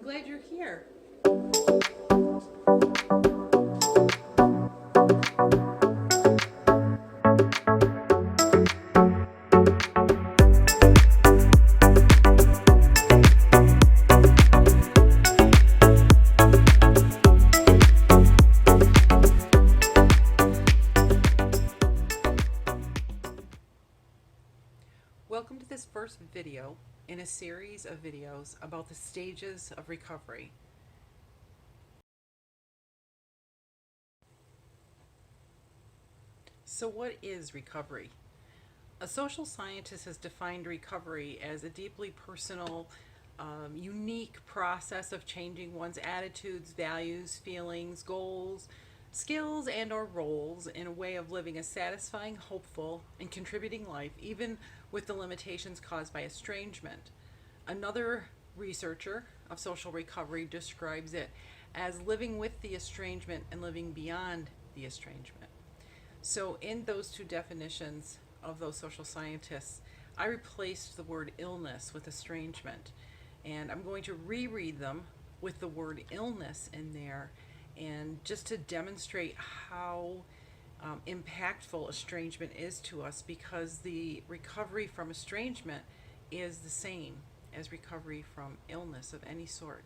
glad you're here. Welcome to this first video in a series of videos about the stages of recovery. So what is recovery? A social scientist has defined recovery as a deeply personal, unique process of changing one's attitudes, values, feelings, goals, skills, and or roles in a way of living a satisfying, hopeful, and contributing life, even with the limitations caused by estrangement. Another researcher of social recovery describes it as living with the estrangement and living beyond the estrangement. So, in those two definitions of those social scientists, I replaced the word illness with estrangement. And I'm going to reread them with the word illness in there, and just to demonstrate how impactful estrangement is to us, because the recovery from estrangement is the same as recovery from illness of any sort.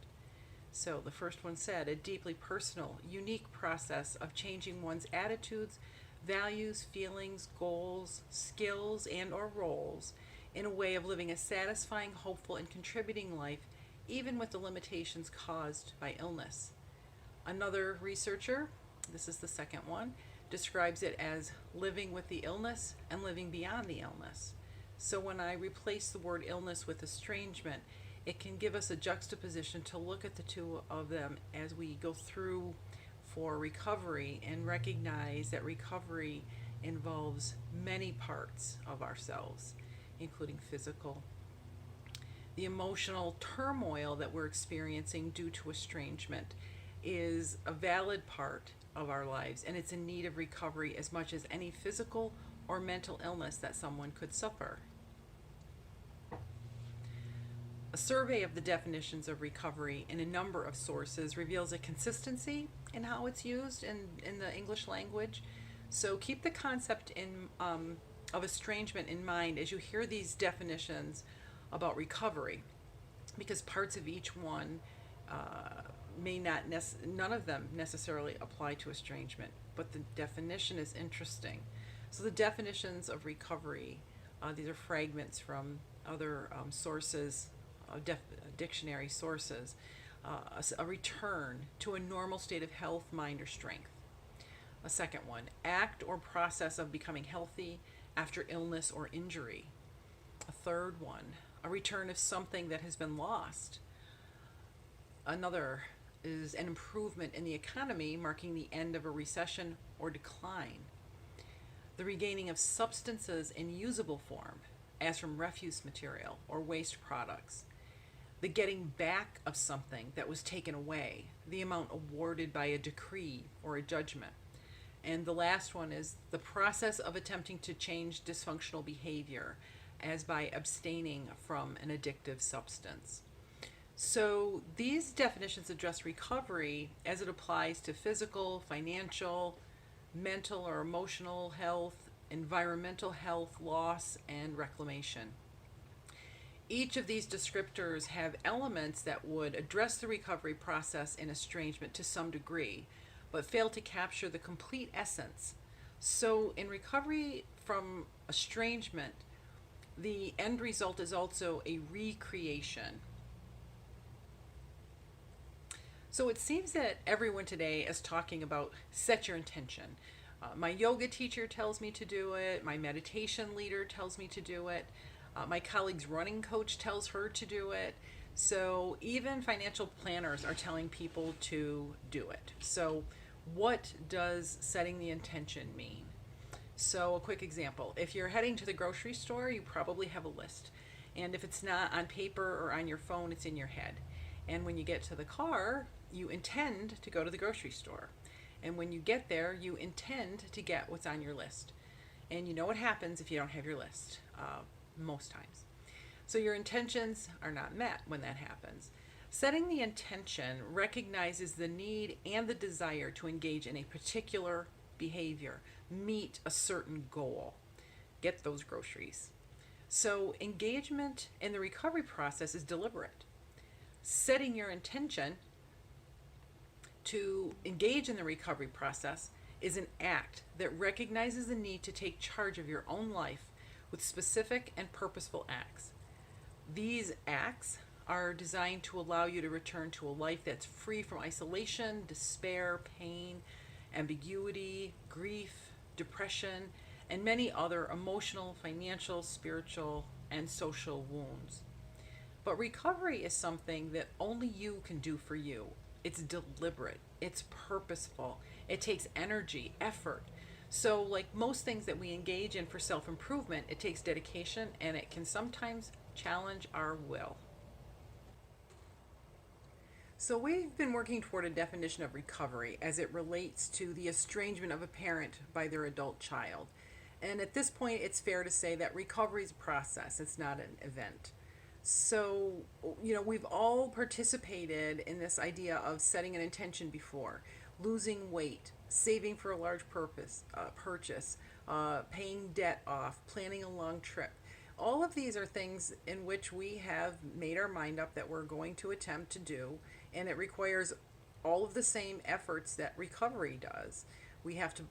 So the first one said, a deeply personal, unique process of changing one's attitudes, values, feelings, goals, skills, and or roles in a way of living a satisfying, hopeful, and contributing life, even with the limitations caused by illness. Another researcher, this is the second one, describes it as living with the illness and living beyond the illness. So when I replace the word illness with estrangement, it can give us a juxtaposition to look at the two of them as we go through for recovery and recognize that recovery involves many parts of ourselves, including physical. The emotional turmoil that we're experiencing due to estrangement is a valid part of our lives, and it's in need of recovery as much as any physical or mental illness that someone could suffer. A survey of the definitions of recovery in a number of sources reveals a consistency in how it's used in the English language. So keep the concept of estrangement in mind as you hear these definitions about recovery, because parts of each one may not, none of them necessarily apply to estrangement, but the definition is interesting. So the definitions of recovery, these are fragments from other sources, dictionary sources. A return to a normal state of health, mind, or strength. A second one, act or process of becoming healthy after illness or injury. A third one, a return of something that has been lost. Another is an improvement in the economy, marking the end of a recession or decline. The regaining of substances in usable form, as from refuse material or waste products. The getting back of something that was taken away, the amount awarded by a decree or a judgment. And the last one is the process of attempting to change dysfunctional behavior, as by abstaining from an addictive substance. So these definitions address recovery as it applies to physical, financial, mental or emotional health, environmental health, loss, and reclamation. Each of these descriptors have elements that would address the recovery process in estrangement to some degree, but fail to capture the complete essence. So in recovery from estrangement, the end result is also a recreation. So it seems that everyone today is talking about set your intention. My yoga teacher tells me to do it. My meditation leader tells me to do it. My colleague's running coach tells her to do it. So even financial planners are telling people to do it. So what does setting the intention mean? So a quick example, if you're heading to the grocery store, you probably have a list. And if it's not on paper or on your phone, it's in your head. And when you get to the car, you intend to go to the grocery store. And when you get there, you intend to get what's on your list. And you know what happens if you don't have your list, most times. So your intentions are not met when that happens. Setting the intention recognizes the need and the desire to engage in a particular behavior, meet a certain goal, get those groceries. So, engagement in the recovery process is deliberate. Setting your intention to engage in the recovery process is an act that recognizes the need to take charge of your own life with specific and purposeful acts. These acts are designed to allow you to return to a life that's free from isolation, despair, pain, ambiguity, grief, depression, and many other emotional, financial, spiritual, and social wounds. But recovery is something that only you can do for you. It's deliberate, it's purposeful, it takes energy, effort. So, like most things that we engage in for self improvement, it takes dedication and it can sometimes challenge our will. So, we've been working toward a definition of recovery as it relates to the estrangement of a parent by their adult child. And at this point, it's fair to say that recovery is a process, it's not an event. So, we've all participated in this idea of setting an intention before, losing weight, saving for a large purchase, paying debt off, planning a long trip. All of these are things in which we have made our mind up that we're going to attempt to do, and it requires all of the same efforts that recovery does. We have to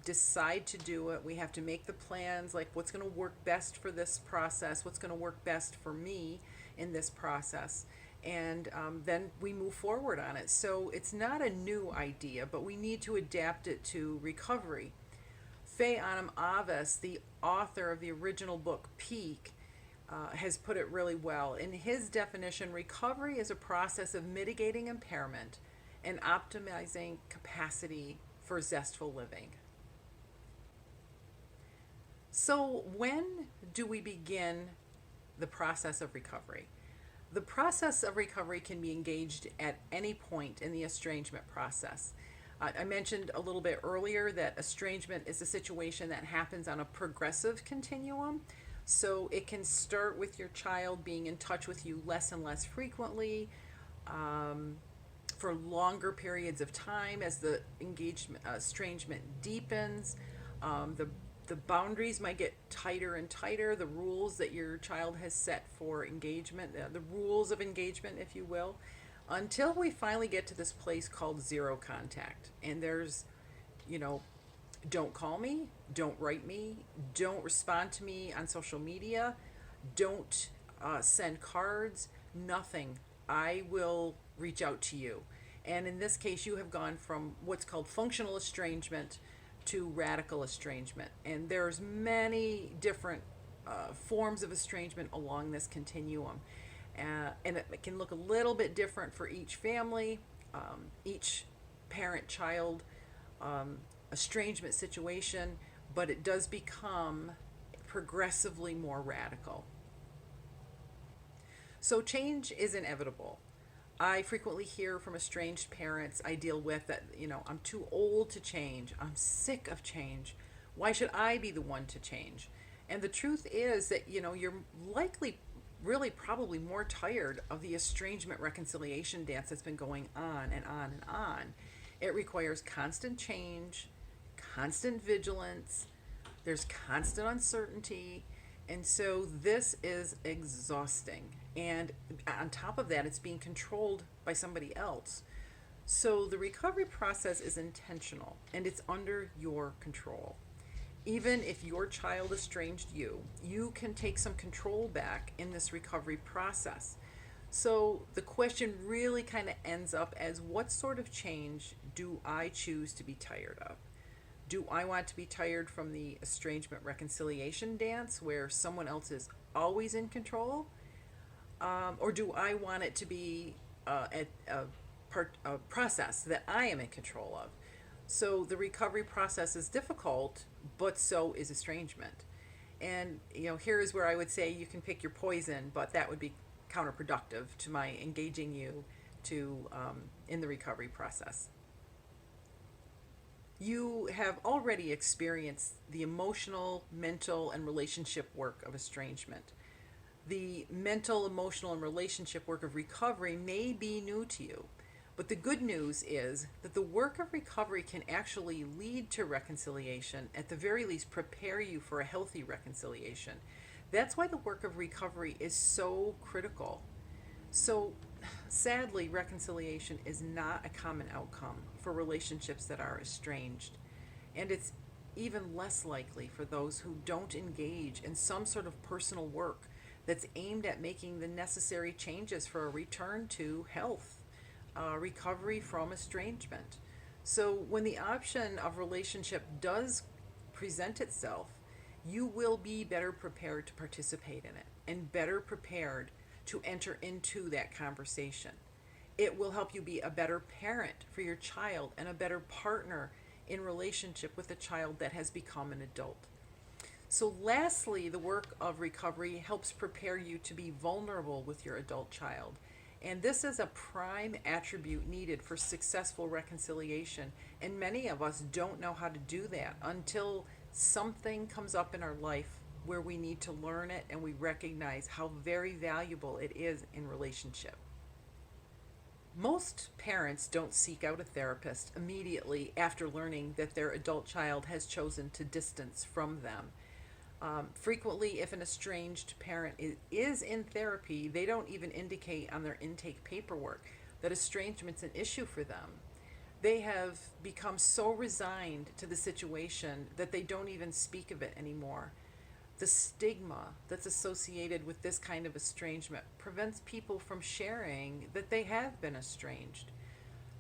decide to do it. We have to make the plans, like what's going to work best for this process, what's going to work best for me in this process. And then we move forward on it. So it's not a new idea, but we need to adapt it to recovery. Faye Anam Avis, the author of the original book Peak, has put it really well. In his definition, recovery is a process of mitigating impairment and optimizing capacity for zestful living. So, when do we begin the process of recovery? The process of recovery can be engaged at any point in the estrangement process. I mentioned a little bit earlier that estrangement is a situation that happens on a progressive continuum. So it can start with your child being in touch with you less and less frequently, for longer periods of time as the estrangement deepens. The boundaries might get tighter and tighter. The rules that your child has set for engagement, the rules of engagement, if you will, until we finally get to this place called zero contact. And there's, don't call me, don't write me, don't respond to me on social media, don't send cards, nothing. I will reach out to you. And in this case, you have gone from what's called functional estrangement to radical estrangement. And there's many different forms of estrangement along this continuum. And it can look a little bit different for each family, each parent-child estrangement situation, but it does become progressively more radical. So change is inevitable. I frequently hear from estranged parents I deal with that, I'm too old to change. I'm sick of change. Why should I be the one to change? And the truth is that, you're likely really probably more tired of the estrangement reconciliation dance that's been going on and on and on. It requires constant change, constant vigilance, there's constant uncertainty, and so this is exhausting. And on top of that, it's being controlled by somebody else. So the recovery process is intentional and it's under your control. Even if your child estranged you, you can take some control back in this recovery process. So the question really kind of ends up as, what sort of change do I choose to be tired of? Do I want to be tired from the estrangement reconciliation dance where someone else is always in control? Or do I want it to be a process that I am in control of? So the recovery process is difficult, but so is estrangement. And here is where I would say you can pick your poison, but that would be counterproductive to my engaging you to in the recovery process. You have already experienced the emotional, mental, and relationship work of estrangement. The mental, emotional, and relationship work of recovery may be new to you. But the good news is that the work of recovery can actually lead to reconciliation, at the very least, prepare you for a healthy reconciliation. That's why the work of recovery is so critical. So, sadly, reconciliation is not a common outcome for relationships that are estranged. And it's even less likely for those who don't engage in some sort of personal work that's aimed at making the necessary changes for a return to health, recovery from estrangement. So, when the option of relationship does present itself, you will be better prepared to participate in it and better prepared to enter into that conversation. It will help you be a better parent for your child and a better partner in relationship with a child that has become an adult. So, lastly, the work of recovery helps prepare you to be vulnerable with your adult child. And this is a prime attribute needed for successful reconciliation. And many of us don't know how to do that until something comes up in our life where we need to learn it and we recognize how very valuable it is in relationship. Most parents don't seek out a therapist immediately after learning that their adult child has chosen to distance from them. Frequently, if an estranged parent is in therapy, they don't even indicate on their intake paperwork that estrangement's an issue for them. They have become so resigned to the situation that they don't even speak of it anymore. The stigma that's associated with this kind of estrangement prevents people from sharing that they have been estranged.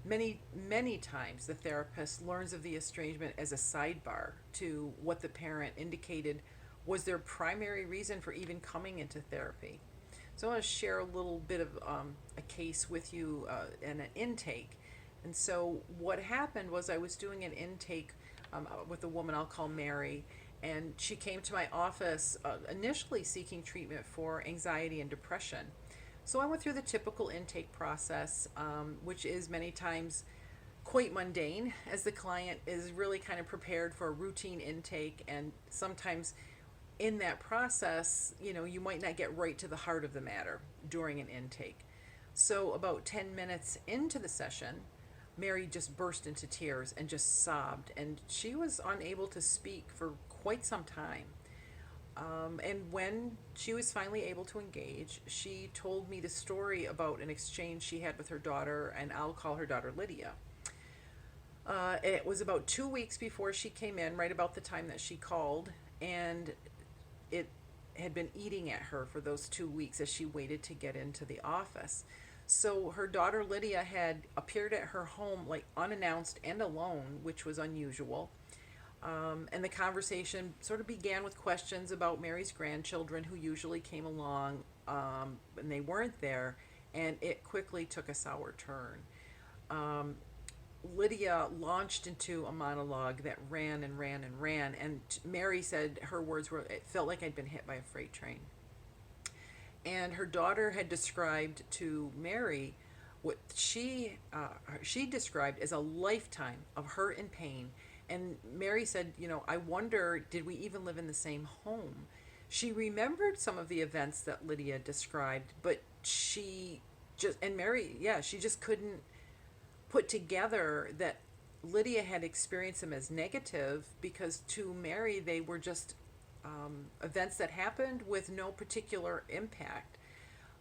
Many times the therapist learns of the estrangement as a sidebar to what the parent indicated was their primary reason for even coming into therapy. So I want to share a little bit of a case with you and an intake. And so what happened was I was doing an intake with a woman I'll call Mary, and she came to my office initially seeking treatment for anxiety and depression. So I went through the typical intake process, which is many times quite mundane, as the client is really kind of prepared for a routine intake, and sometimes in that process, you might not get right to the heart of the matter during an intake. So about 10 minutes into the session, Mary just burst into tears and just sobbed, and she was unable to speak for quite some time. And when she was finally able to engage, she told me the story about an exchange she had with her daughter, and I'll call her daughter Lydia. It was about 2 weeks before she came in, right about the time that she called, and it had been eating at her for those 2 weeks as she waited to get into the office. So her daughter Lydia had appeared at her home like unannounced and alone, which was unusual. And the conversation sort of began with questions about Mary's grandchildren who usually came along, and they weren't there, and it quickly took a sour turn. Lydia launched into a monologue that ran and ran and ran, and Mary said her words were, "It felt like I'd been hit by a freight train." And her daughter had described to Mary what she described as a lifetime of hurt and pain. And Mary said, "I wonder, did we even live in the same home?" She remembered some of the events that Lydia described, but Mary, yeah, she just couldn't put together that Lydia had experienced them as negative, because to Mary they were just events that happened with no particular impact.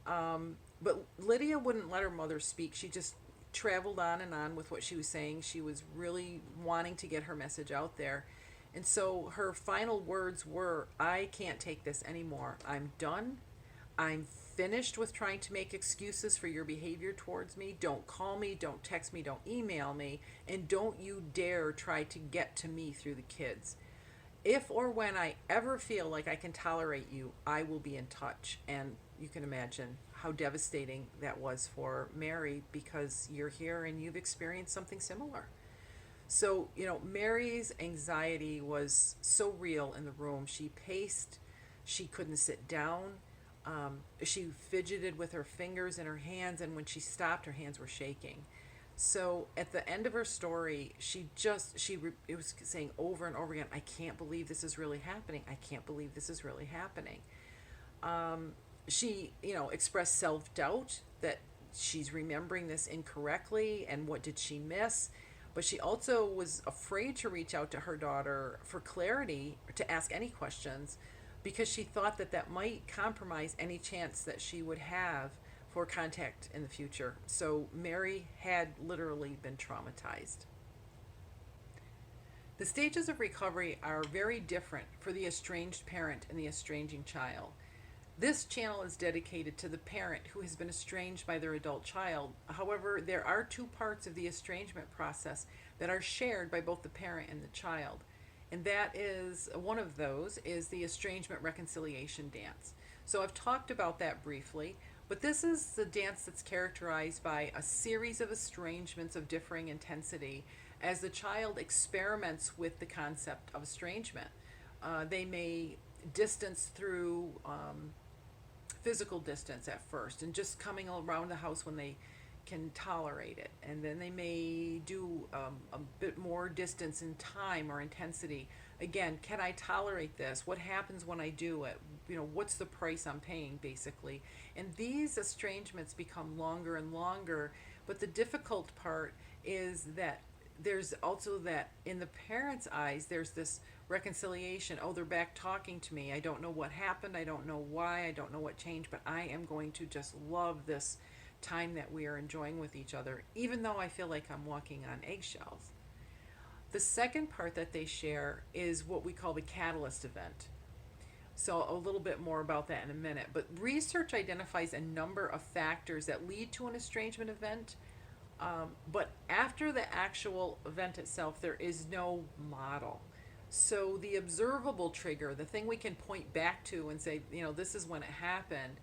But Lydia wouldn't let her mother speak. She just traveled on and on with what she was saying. She was really wanting to get her message out there. And so her final words were, "I can't take this anymore. I'm done. I'm finished with trying to make excuses for your behavior towards me. Don't call me, don't text me, don't email me, and don't you dare try to get to me through the kids. If or when I ever feel like I can tolerate you, I will be in touch." And you can imagine how devastating that was for Mary, because you're here and you've experienced something similar. So, Mary's anxiety was so real in the room. She paced, she couldn't sit down. She fidgeted with her fingers and her hands, and when she stopped, her hands were shaking. So at the end of her story, it was saying over and over again, "I can't believe this is really happening. I can't believe this is really happening." She, expressed self-doubt that she's remembering this incorrectly and what did she miss. But she also was afraid to reach out to her daughter for clarity, to ask any questions, because she thought that that might compromise any chance that she would have for contact in the future. So Mary had literally been traumatized. The stages of recovery are very different for the estranged parent and the estranging child. This channel is dedicated to the parent who has been estranged by their adult child. However, there are two parts of the estrangement process that are shared by both the parent and the child. And that is, one of those is the estrangement reconciliation dance. So I've talked about that briefly, but this is the dance that's characterized by a series of estrangements of differing intensity as the child experiments with the concept of estrangement. They may distance through physical distance at first and just coming around the house when they can tolerate it, and then they may do a bit more distance in time or intensity. Again, can I tolerate this? What happens when I do it? What's the price I'm paying, basically? And these estrangements become longer and longer, but the difficult part is that there's also that in the parents' eyes there's this reconciliation. Oh, they're back talking to me. I don't know what happened, I don't know why, I don't know what changed, but I am going to just love this time that we are enjoying with each other, even though I feel like I'm walking on eggshells. The second part that they share is what we call the catalyst event. So a little bit more about that in a minute, but research identifies a number of factors that lead to an estrangement event. But after the actual event itself, there is no model. So the observable trigger, the thing we can point back to and say, this is when it happened,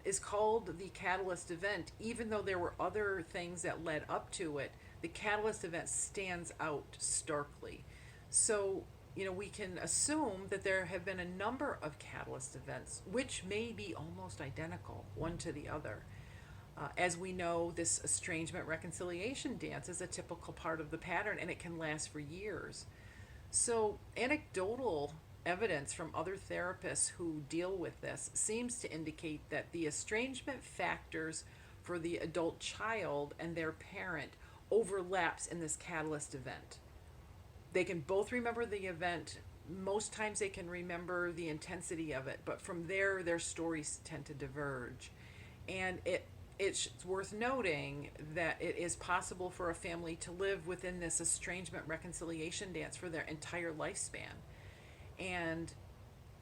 is called the catalyst event. Even though there were other things that led up to it, the catalyst event stands out starkly. So, we can assume that there have been a number of catalyst events which may be almost identical one to the other. As we know, this estrangement reconciliation dance is a typical part of the pattern, and it can last for years. So, anecdotal evidence from other therapists who deal with this seems to indicate that the estrangement factors for the adult child and their parent overlaps in this catalyst event. They can both remember the event. Most times they can remember the intensity of it, but from there, their stories tend to diverge. And it's worth noting that it is possible for a family to live within this estrangement reconciliation dance for their entire lifespan. And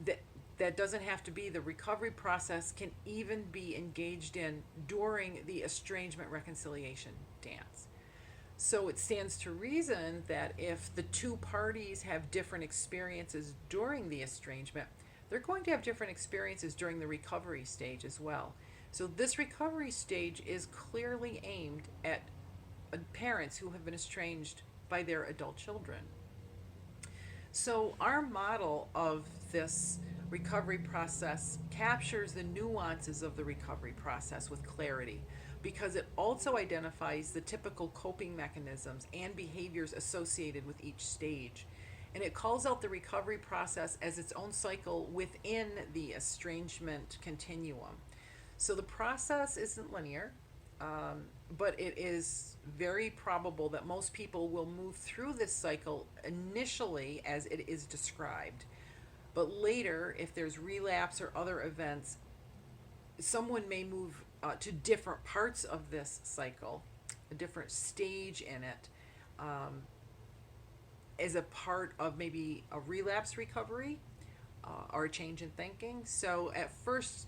that doesn't have to be. The recovery process can even be engaged in during the estrangement reconciliation dance. So it stands to reason that if the two parties have different experiences during the estrangement, they're going to have different experiences during the recovery stage as well. So this recovery stage is clearly aimed at parents who have been estranged by their adult children. So our model of this recovery process captures the nuances of the recovery process with clarity, because it also identifies the typical coping mechanisms and behaviors associated with each stage. And it calls out the recovery process as its own cycle within the estrangement continuum. So the process isn't linear, but it is very probable that most people will move through this cycle initially as it is described. But later, if there's relapse or other events, someone may move to different parts of this cycle, a different stage in it, as a part of maybe a relapse recovery or a change in thinking. So at first,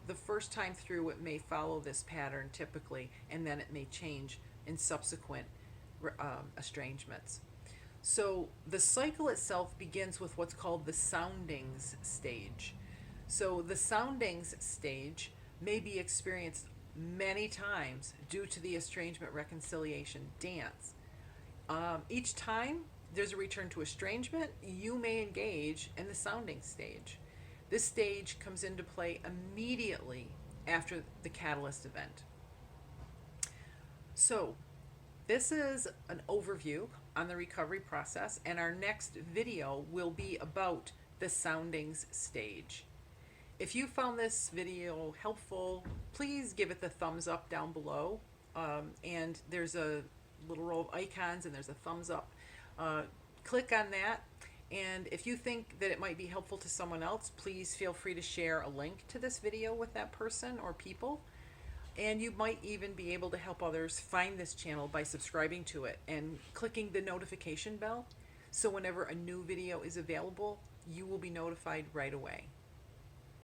the first time through, it may follow this pattern typically, and then it may change in subsequent estrangements. So the cycle itself begins with what's called the soundings stage. So the soundings stage may be experienced many times due to the estrangement reconciliation dance. Each time there's a return to estrangement, you may engage in the sounding stage. This stage comes into play immediately after the catalyst event. So this is an overview on the recovery process, and our next video will be about the soundings stage. If you found this video helpful, please give it the thumbs up down below. And there's a little row of icons and there's a thumbs up. Click on that. And if you think that it might be helpful to someone else, please feel free to share a link to this video with that person or people. And you might even be able to help others find this channel by subscribing to it and clicking the notification bell. So whenever a new video is available, you will be notified right away.